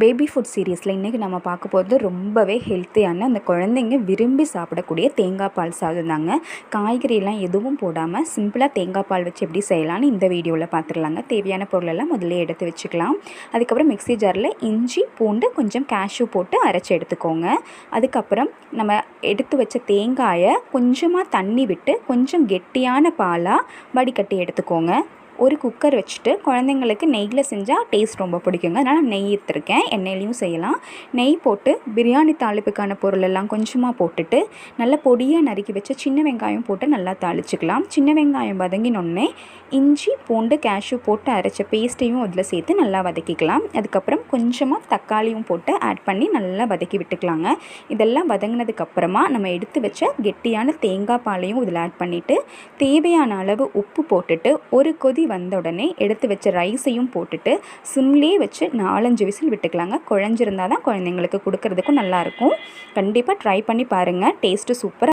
Baby food சீரீஸில் இன்றைக்கி நம்ம பார்க்க போகிறது ரொம்பவே ஹெல்த்தியான அந்த குழந்தைங்க விரும்பி சாப்பிடக்கூடிய தேங்காய் பால் சாதம் தாங்க. காய்கறியெல்லாம் எதுவும் போடாமல் சிம்பிளாக தேங்காய் பால் வச்சு எப்படி செய்யலான்னு இந்த வீடியோவில் பார்த்துடலாங்க. தேவையான பொருளெல்லாம் முதல்ல எடுத்து வச்சுக்கலாம். அதுக்கப்புறம் மிக்ஸி ஜாரில் இஞ்சி பூண்டு கொஞ்சம் கேஷ்யூ போட்டு அரைச்சி எடுத்துக்கோங்க. அதுக்கப்புறம் நம்ம எடுத்து வச்ச தேங்காயை கொஞ்சமாக தண்ணி விட்டு கொஞ்சம் கெட்டியான பாலாக வடிகட்டி எடுத்துக்கோங்க. ஒரு குக்கர் வச்சுட்டு குழந்தைங்களுக்கு நெய்யில் செஞ்சால் டேஸ்ட் ரொம்ப பிடிக்குங்க. அதனால் நெய் எடுத்துருக்கேன். எண்ணெயிலையும் செய்யலாம். நெய் போட்டு பிரியாணி தாளிப்புக்கான பொருளெல்லாம் கொஞ்சமாக போட்டுட்டு நல்லா பொடியாக நறுக்கி வச்சு சின்ன வெங்காயம் போட்டு நல்லா தாளிச்சிக்கலாம். சின்ன வெங்காயம் வதங்கினோடனே இஞ்சி பூண்டு கேஷ்யூ போட்டு அரைச்ச பேஸ்ட்டையும் அதில் சேர்த்து நல்லா வதக்கிக்கலாம். அதுக்கப்புறம் கொஞ்சமாக தக்காளியும் போட்டு ஆட் பண்ணி நல்லா வதக்கி விட்டுக்கலாங்க. இதெல்லாம் வதங்கினதுக்கப்புறமா நம்ம எடுத்து வச்ச கெட்டியான தேங்காய் பாலையும் இதில் ஆட் பண்ணிவிட்டு தேவையான அளவு உப்பு போட்டுட்டு ஒரு கொதி வந்த உடனே எடுத்து வச்ச ரைஸையும் போட்டுட்டு சிம்லேயே வச்சு 4-5 விசில் விட்டுக்கலாங்க. குழஞ்சிருந்தால் தான் குழந்தைங்களுக்கு கொடுக்கறதுக்கும் நல்லாயிருக்கும். கண்டிப்பாக ட்ரை பண்ணி பாருங்கள். டேஸ்ட்டு சூப்பராக